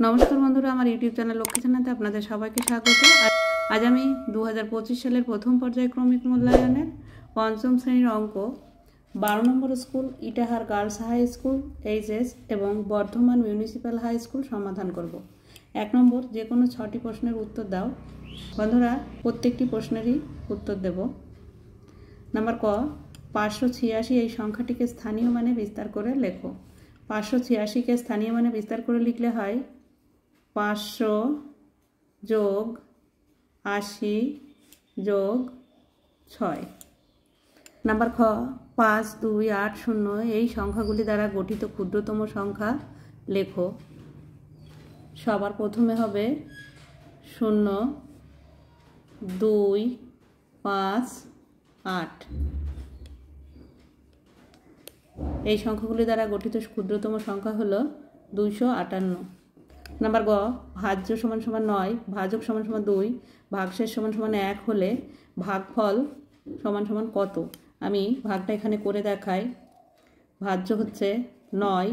নমস্কার বন্ধুরা, আমার ইউটিউব চ্যানেল লক্ষ্মী চ্যানেলে আপনাদের সবাইকে স্বাগত। আজ আমি 2025 সালের প্রথম পর্যায়ক্রমিক মূল্যায়নের পঞ্চম শ্রেণীর অঙ্ক 12 নম্বর school Itahar girls high school HS এবং বর্ধমান মিউনিসিপ্যাল হাই স্কুল সমাধান করব। 1 নম্বর, যে কোনো 6টি প্রশ্নের উত্তর দাও। বন্ধুরা, প্রত্যেকটি প্রশ্নেরই উত্তর দেব। নাম্বার ক, 586 এই সংখ্যাটিকে স্থানীয় মানে বিস্তার করে লেখো। 586কে স্থানীয় মানে বিস্তার করে লিখলে হয় 500 যোগ 80 যোগ 6। নাম্বার খ, 5, 2, 8, 0 এই সংখ্যাগুলি দ্বারা গঠিত ক্ষুদ্রতম সংখ্যা লেখো। সবার প্রথমে হবে 0, 2, 5, 8। এই সংখ্যাগুলি দ্বারা গঠিত ক্ষুদ্রতম সংখ্যা হলো 258। নাম্বার গ, ভাজ্য সমান সমান 9, ভাজক সমান সমান 2, ভাগশেষ সমান সমান 1 হলে ভাগফল সমান সমান কত? আমি ভাগটা এখানে করে দেখাই। ভাজ্য হচ্ছে 9,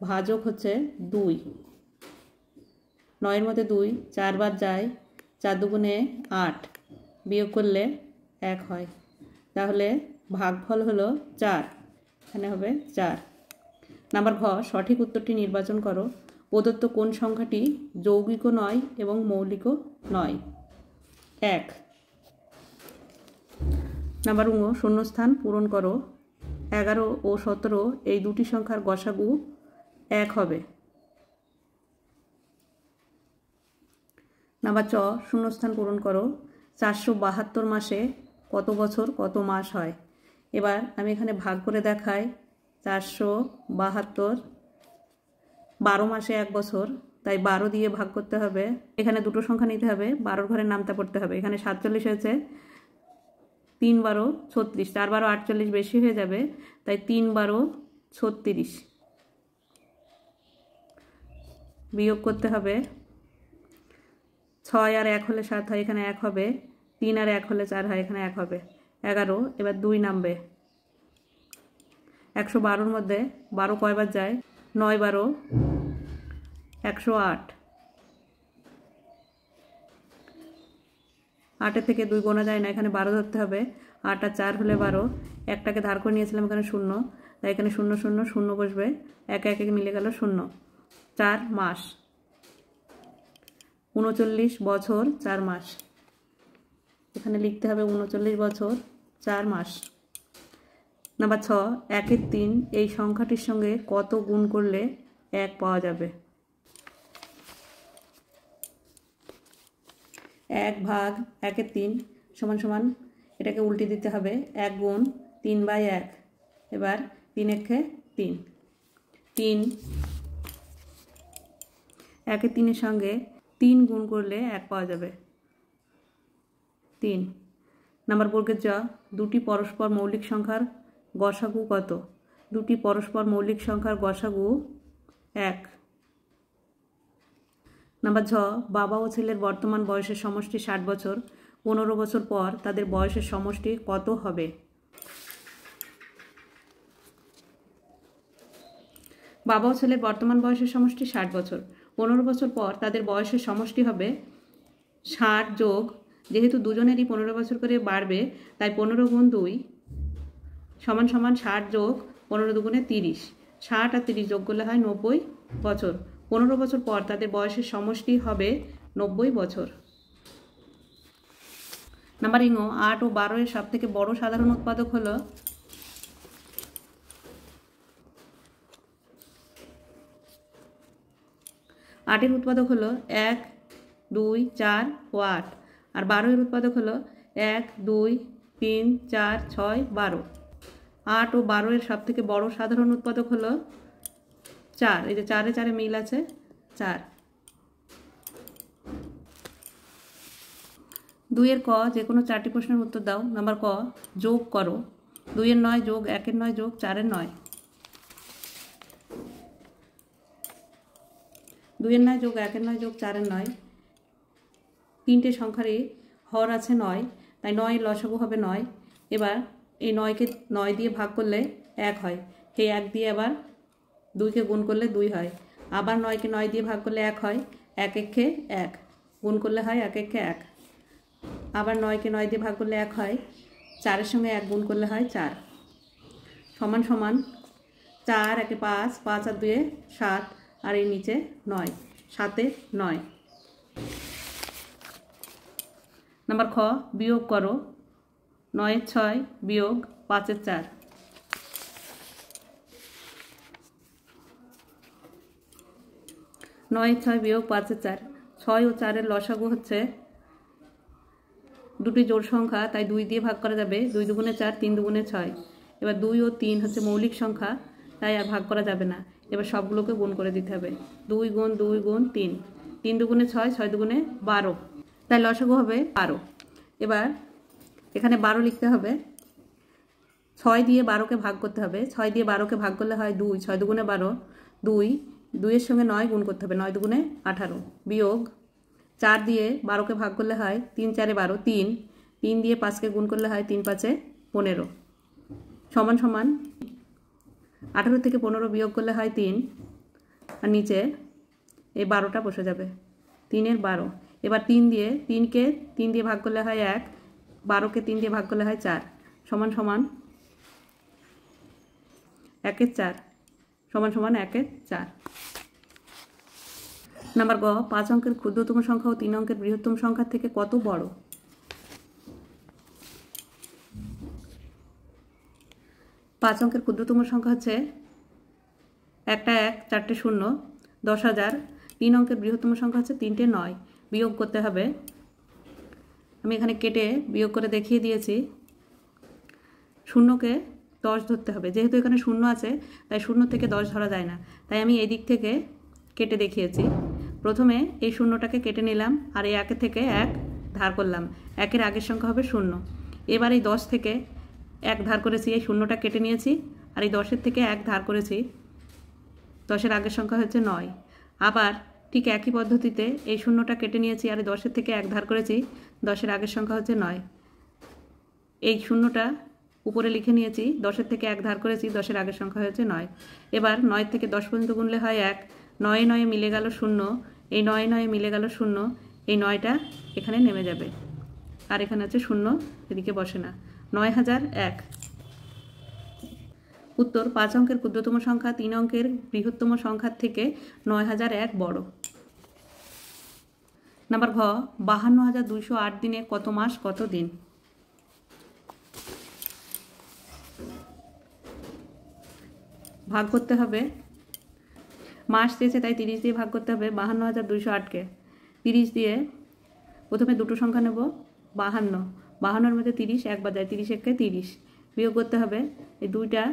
ভাজক হচ্ছে 2। 9-এর মধ্যে 2 4 বার যায়, 4 দুগুণে 8, বিয়োগ করলে 1 হয়। তাহলে ভাগফল হলো 4, এখানে হবে 4। নাম্বার ঘ, সঠিক উত্তরটি নির্বাচন করো। প্রদত্ত কোন সংখ্যাটি যৌগিকও নয় এবং মৌলিকও নয়? 1। নাম্বার ঙ, শূন্যস্থান পূরণ করো। 11 ও 17 এই দুটি সংখ্যার গসাগু 1 হবে। নাম্বার চ, শূন্যস্থান পূরণ করো। 472 মাসে কত বছর কত মাস হয়? এবার আমি এখানে ভাগ করে দেখাই। 472, 12 মাসে 1 বছর, তাই 12 দিয়ে ভাগ করতে হবে। এখানে দুটো সংখ্যা নিতে হবে, 12 ঘরের নামতা পড়তে হবে। এখানে 47 হয়েছে, 3 12 36, 4 12 48 বেশি হয়ে যাবে, তাই 3 12 36 বিয়োগ করতে হবে। 6 আর 1 হলে 7 হয়, এখানে 1 হবে। 3 আর 1 হলে 4 হয়, এখানে 1 হবে। 11, এবার 2 নামবে। 112-র মধ্যে 12 কয়বার যায়? 9 12 108। 8-এর থেকে 2 গোনা যায় না, এখানে 12 ধরতে হবে। 8 আর 4 হলে 12, একটাকে ধার করে নিয়েছিলাম, এখানে 0, তাই এখানে 0 0 0 বসবে। 1 1 মিলে গেল 0। 4 মাস, 39 বছর 4 মাস। এখানে লিখতে হবে 39 বছর 4 মাস। নাম্বার 6, 1-এর 3 এই সংখ্যাটির সঙ্গে কত গুণ করলে 1 পাওয়া যাবে? 1 ভাগ 1-এর 3 সমান সমান, এটাকে উল্টে দিতে হবে। 1 গুণ 3/1। এবার 3 1 3, 3 1-এর 3-এর সঙ্গে 3 গুণ করলে 1 পাওয়া যাবে, 3। নাম্বার বর্গের জ, দুটি পরস্পর মৌলিক সংখ্যার গসাগু কত? দুটি পরস্পর মৌলিক সংখ্যার গসাগু 1। নাম্বার ঝ, বাবা ও ছেলের বর্তমান বয়সের সমষ্টি 60 বছর। 15 বছর পর তাদের বয়সের সমষ্টি কত হবে? বাবা ও ছেলের বর্তমান বয়সের সমষ্টি 60 বছর। 15 বছর পর তাদের বয়সের সমষ্টি হবে 60 যোগ, যেহেতু দুজনেরই 15 বছর করে বাড়বে, তাই 15 গুণ 2 সমান সমান 60 যোগ 15 দুগুণে 30। 60 আর 30 যোগ করলে হয় 90 বছর। 15 বছর পর তাদের বয়সের সমষ্টি হবে 90 বছর। নাম্বার ইঙ, 8 ও 12 এর সব থেকে বড় সাধারণ উৎপাদক হলো? 8-এর উৎপাদক হলো 1 2 4 ও 8, আর 12-এর উৎপাদক হলো 1 2 3 4 6 12। 8 ও 12 এর সব থেকে বড় সাধারণ উৎপাদক হলো 4। এই যে 4-এ 4-এ মিল আছে, 4। 2-এর ক, যে কোনো 4টি প্রশ্নের উত্তর দাও। নাম্বার ক, যোগ করো। 2-এর 9 যোগ 1-এর 9 যোগ 4-এর 9। 2-এর 9 যোগ 1-এর 9 যোগ 4-এর 9। 3টে সংখ্যারই হর আছে 9, তাই 9-এর লসাগু হবে 9। এবার এই 9কে 9 দিয়ে ভাগ করলে 1 হয়, এই 1 দিয়ে আবার 2কে গুণ করলে 2 হয়। আবার 9কে 9 দিয়ে ভাগ করলে 1 হয়, 1 একে 1, গুণ করলে হয় 1 একে 1। আবার 9কে 9 দিয়ে ভাগ করলে 1 হয়, 4-এর সঙ্গে 1 গুণ করলে হয় 4, সমান সমান 4 একে 5, 5 আর 2 7, আর এই নিচে 9, 7-এ 9। নাম্বার খ, বিয়োগ করো 9-এর 6 বিয়োগ 5-এর 4। 9-এর 6 বিয়োগ 5-এর 4, 6 ও 4-এর লসাগু হচ্ছে দুটি জোড় সংখ্যা, তাই 2 দিয়ে ভাগ করা যাবে। 2 দুগুণে 4, 3 দুগুণে 6। এবার 2 ও 3 হচ্ছে মৌলিক সংখ্যা, তাই আর ভাগ করা যাবে না। এবার সবগুলোকে গুণ করে দিতে হবে। 2 গুণ 2 গুণ 3, 3 দুগুণে 6, 6 দুগুণে 12, তাই লসাগু হবে 12। এবার এখানে 12 লিখতে হবে। 6 দিয়ে 12কে ভাগ করতে হবে। 6 দিয়ে 12কে ভাগ করলে হয় 2, 6 দুগুণে 12, 2, 2-এর সঙ্গে 9 গুণ করতে হবে, 9 দুগুণে 18, বিয়োগ 4 দিয়ে 12কে ভাগ করলে হয় 3 4-এ 12, 3, 3 দিয়ে 5কে গুণ করলে হয় 3 5-এ 15, সমান সমান 18 থেকে 15 বিয়োগ করলে হয় 3, আর নিচে এই 12টা বসে যাবে, 3-এর 12। এবার 3কে 3 দিয়ে ভাগ করলে হয় 1, 12কে 3 দিয়ে ভাগ করলে হয় 4, সমান সমান 1-এর 4, সমান সমান 1-এর 4। নাম্বার গ, 5 অঙ্কের ক্ষুদ্রতম সংখ্যা ও 3 অঙ্কের বৃহত্তম সংখ্যার থেকে কত বড়? 5 অঙ্কের ক্ষুদ্রতম সংখ্যা হচ্ছে 1টা 1, 4টে 0, 10,000। 3 অঙ্কের বৃহত্তম সংখ্যা হচ্ছে 3টে 9। বিয়োগ করতে হবে। আমি এখানে কেটে বিয়োগ করে দেখিয়ে দিয়েছি। শূন্যকে 10 ধরতে হবে, যেহেতু এখানে 0 আছে তাই 0 থেকে 10 ধরা যায় না, তাই আমি এই দিক থেকে কেটে দেখিয়েছি। প্রথমে এই 0টাকে কেটে নিলাম, আর এই 1 থেকে 1 ধার করলাম। 1-এর আগের সংখ্যা হবে 0। এবার এই 10 থেকে 1 ধার করেছি, এই 0টা কেটে নিয়েছি, আর এই 10-এর থেকে 1 ধার করেছি, 10-এর আগের সংখ্যা হচ্ছে 9। আবার ঠিক একই পদ্ধতিতে এই 0টা কেটে নিয়েছি, আর এই 10-এর থেকে 1 ধার করেছি, 10-এর আগের সংখ্যা হচ্ছে 9। এই 0টা উপরে লিখে নিয়েছি, 10-এর থেকে 1 ধার করেছি, 10-এর আগের সংখ্যা হচ্ছে 9। এবার 9 থেকে 10 পর্যন্ত গুনলে হয় 1, 9 9 মিলে গেল 0, এই 9 9 মিলে গেল 0, এই 9টা এখানে নেমে যাবে, আর এখানে আছে 0, এদিকে বসে না, 9001। উত্তর, 5 অঙ্কের ক্ষুদ্রতম সংখ্যা 3 অঙ্কের বৃহত্তম সংখ্যার থেকে 9001 বড়। নাম্বার ঘ, 52,208 দিনে কত মাস কত দিন? ভাগ করতে হবে। মাস চেয়েছে তাই 30 দিয়ে ভাগ করতে হবে 52,208কে। 30 দিয়ে প্রথমে দুটো সংখ্যা নেব, 52, 52-এর মধ্যে 30 একবার যায়, 30 একে 30, বিয়োগ করতে হবে। এই 2টা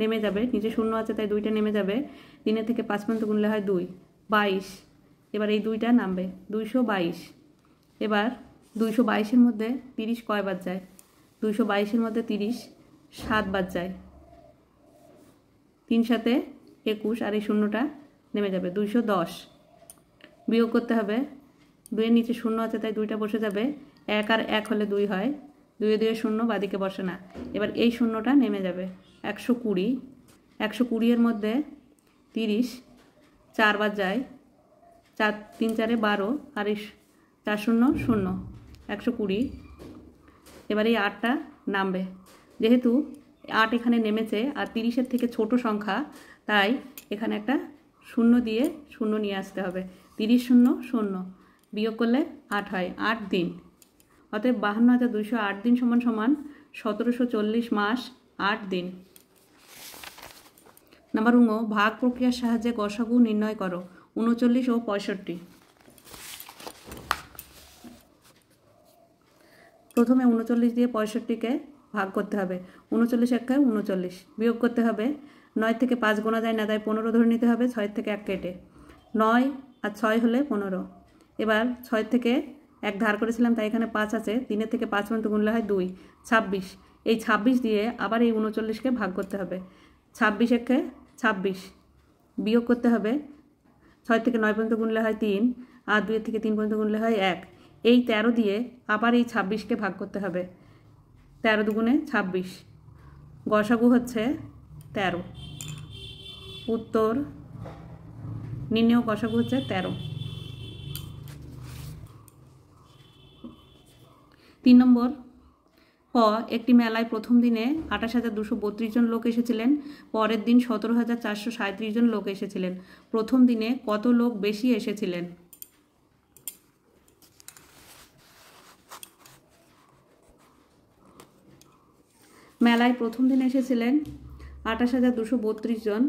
নেমে যাবে, নিচে 0 আছে তাই 2টা নেমে যাবে। 3 থেকে 5 পর্যন্ত গুনলে হয় 2, 22। এবার এই 2টা নামবে, 222। এবার 222-এর মধ্যে 30 কয়বার যায়? 222-এর মধ্যে 30 7 বার যায়, 3 7 21, আর এই 0টা নেমে যাবে, 210। বিয়োগ করতে হবে। 2-এর নিচে 0 আছে তাই 2টা বসে যাবে, 1 আর 1 হলে 2 হয়, 2 2 0, বাদিকে বসে না। এবার এই 0টা নেমে যাবে, 120। 120-এর মধ্যে 30 4 বার যায়, 4 3 4-এ 12, আর এই 4 0 0, 120। এবার এই 8টা নামবে, যেহেতু 8 এখানে নেমেছে আর 30-এর থেকে ছোট সংখ্যা, তাই এখানে একটা 0 দিয়ে 0 নিয়ে আসতে হবে। 30 0 0, বিয়োগ করলে 8 হয়, 8 দিন। অতএব 52,208 দিন সমান সমান 1740 মাস 8 দিন। নাম্বার ঙ, ভাগ প্রক্রিয়ার সাহায্যে গসাগু নির্ণয় করো 39 ও 65। প্রথমে 39 দিয়ে 65কে ভাগ করতে হবে। 39 একে 39, বিয়োগ করতে হবে। 9 থেকে 5 গোনা যায় না তাই 15 ধরে নিতে হবে, 6 থেকে 1 কেটে। 9 আর 6 হলে 15। এবার 6 থেকে 1 ধার করেছিলাম তাই এখানে 5 আছে, 3 থেকে 5 পর্যন্ত গুনলে হয় 2, 26। এই 26 দিয়ে আবার এই 39কে ভাগ করতে হবে। 26 একে 26, বিয়োগ করতে হবে। 6 থেকে 9 পর্যন্ত গুনলে হয় 3, আর 2 থেকে 3 পর্যন্ত গুনলে হয় 1। এই 13 দিয়ে আবার এই 26কে ভাগ করতে হবে। 13 দুগুণে 26, গসাগু হচ্ছে 13। উত্তর নির্ণেয় গসাগু হচ্ছে 13। 3 নম্বর, ক, একটি মেলায় প্রথম দিনে 28,232 জন লোক এসেছিলেন, পরের দিন 17,437 জন লোক এসেছিলেন। প্রথম দিনে কত লোক বেশি এসেছিলেন? মেলায় প্রথম দিন এসেছিলেন 28,232 জন,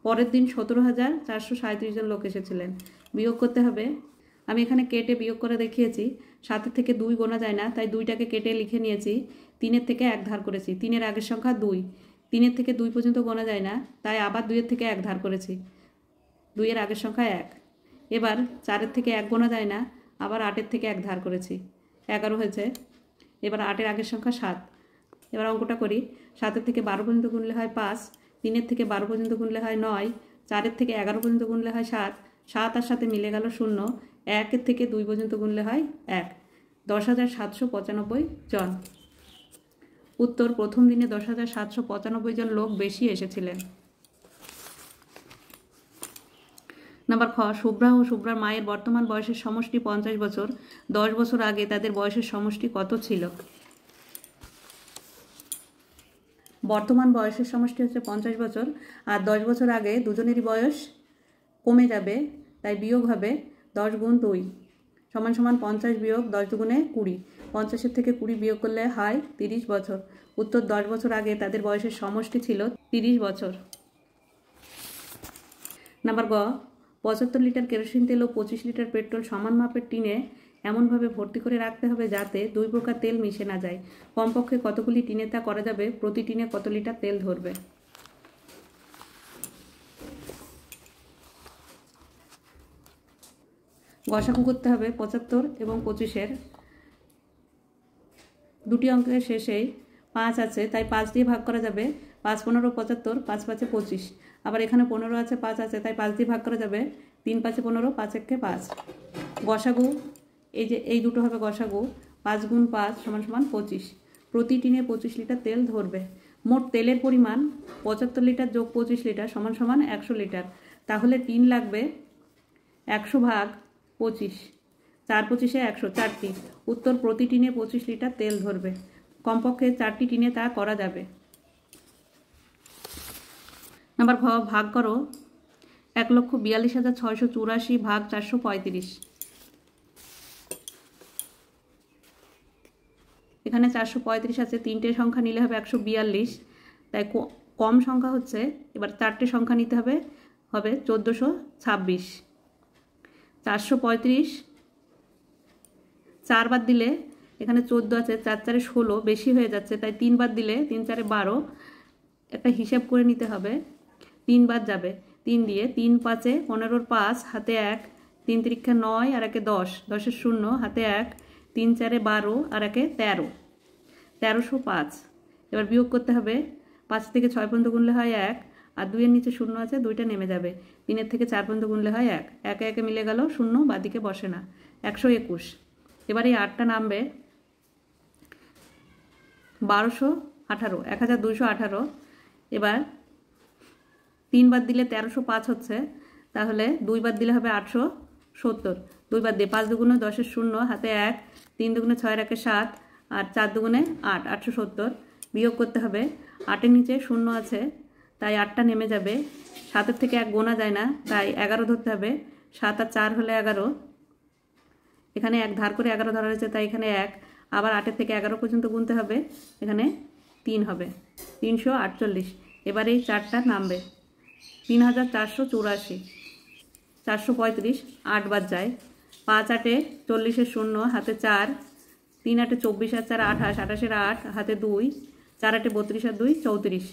পরের দিন 17,437 জন লোক এসেছিলেন। বিয়োগ করতে হবে। আমি এখানে কেটে বিয়োগ করে দেখিয়েছি। 7 থেকে 2 গোনা যায় না, তাই 2টাকে কেটে লিখে নিয়েছি। 3 থেকে 1 ধার করেছি। 3-এর আগের সংখ্যা 2। 3 থেকে 2 পর্যন্ত গোনা যায় না, তাই আবার 2 থেকে 1 ধার করেছি। 2-এর আগের সংখ্যা 1। এবার 4 থেকে 1 গোনা যায় না, আবার 8 থেকে 1 ধার করেছি। 11 হয়েছে। এবার 8-এর আগের সংখ্যা 7। এবার অঙ্কটা করি। 7 থেকে 12 পর্যন্ত গুনলে হয় 5। 3 থেকে 12 পর্যন্ত গুনলে হয় 9। 4 থেকে 11 পর্যন্ত গুনলে হয় 7। 7 আর সাথে মিলে গেল 0। 1 থেকে 2 পর্যন্ত গুনলে হয় 1। 10,795 জন। উত্তর, প্রথম দিনে 10,795 জন লোক বেশি এসেছিলেন। নাম্বার খ, শুভ্রা ও শুভ্রার মায়ের বর্তমান বয়সের সমষ্টি 50 বছর। 10 বছর আগে তাদের বয়সের সমষ্টি কত ছিল? বর্তমান বয়সের সমষ্টি হচ্ছে 50 বছর, আর 10 বছর আগে দুজনেরই বয়স কমে যাবে, তাই বিয়োগ হবে 10 গুণ 2 সমান সমান 50 বিয়োগ 10 দুগুণে 20। 50-এর থেকে 20 বিয়োগ করলে হয় 30 বছর। উত্তর, 10 বছর আগে তাদের বয়সের সমষ্টি ছিল 30 বছর। নাম্বার গ, 75 লিটার কেরোসিন তেল ও 25 লিটার পেট্রোল সমান মাপের টিনে এমনভাবে ভর্তি করে রাখতে হবে যাতে 2 প্রকার তেল মিশে না যায়। কমপক্ষে কতগুলি টিনে তা করা যাবে? প্রতি টিনে কত লিটার তেল ধরবে? গসাগু করতে হবে 75 এবং 25-এর। দুটি অঙ্কের শেষেই 5 আছে, তাই 5 দিয়ে ভাগ করা যাবে। 5 15 75, 5 5 25। আবার এখানে 15 আছে, 5 আছে, তাই 5 দিয়ে ভাগ করা যাবে। 3 5 15, 5 1 5। গসাগু এই দুটো হবে গসাগু। 5 গুণ 5 সমান সমান 25। প্রতি টিনে 25 লিটার তেল ধরবে। মোট তেলের পরিমাণ 75 লিটার যোগ 25 লিটার সমান সমান 100 লিটার। তাহলে টিন লাগবে 100 ভাগ 25। 4 25-এ 100, 4টি। উত্তর, প্রতি টিনে 25 লিটার তেল ধরবে। কমপক্ষে 4টি টিনে তা করা যাবে। নাম্বার ঘ, ভাগ করো 1,42,684 ভাগ 435। এখানে 435 আছে, 3টে সংখ্যা নিলে হবে 142, তাই কম সংখ্যা হচ্ছে। এবার 4টে সংখ্যা নিতে হবে 1426। 435 4 বার দিলে এখানে 14 আছে, 4 4 16 বেশি হয়ে যাচ্ছে, তাই 3 বার দিলে 3 4 12। একটা হিসাব করে নিতে হবে। 3 বার যাবে, 3 দিয়ে 3 5 15, 5 হাতে 1, 3 3 9 আর 1 10, 10 0 হাতে 1, 3 4 12 আর 1 13, 1305। এবার বিয়োগ করতে হবে। 5 থেকে 6 পর্যন্ত গুনলে হয় 1, আর 2 এর নিচে 0 আছে, 2টা নেমে যাবে। 3 থেকে 4 পর্যন্ত গুনলে হয় 1, 1 1 মিলে গেল, 0 বাদিকে বসে না, 121। এবার এই 8টা নামবে 1218, 1218। এবার 3 বার দিলে 1305 হচ্ছে, তাহলে 2 বার দিলে হবে 870। 2 বার দিয়ে 5 দুগুণে 10 0 হাতে 1, 3 দুগুণে 6 1 7, আর 4 দুগুণে 8, 870। বিয়োগ করতে হবে। 8-এর নিচে 0 আছে, তাই 8টা নেমে যাবে। 7-এর থেকে 1 গোনা যায় না, তাই 11 ধরতে হবে। 7 আর 4 হলে 11। এখানে 1 ধার করে 11 ধরা হয়েছে, তাই এখানে 1। আবার 8-এর থেকে 11 পর্যন্ত গুনতে হবে, এখানে 3 হবে, 348। এবার এই 4টা নামবে 3484। 435 8 বার যায়। 5 8 40 0 হাতে 4, 3 8 24 আর 4 28, 28-এর 8 হাতে 2, 4 8 32 আর 2 34।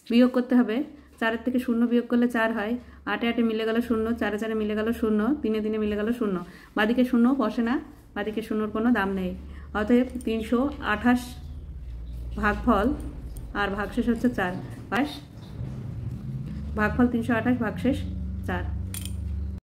বিয়োগ করতে হবে। 4-এর থেকে 0 বিয়োগ করলে 4 হয়। 8 8 মিলে গেল 0, 4 4 মিলে গেল 0, 3 3 মিলে গেল 0। বাদিকে 0 বসে না, বাদিকে 0-র কোনো দাম নেই। অতএব 328 ভাগফল আর ভাগশেষ হচ্ছে 4। ভাগফল 328, ভাগশেষ 4।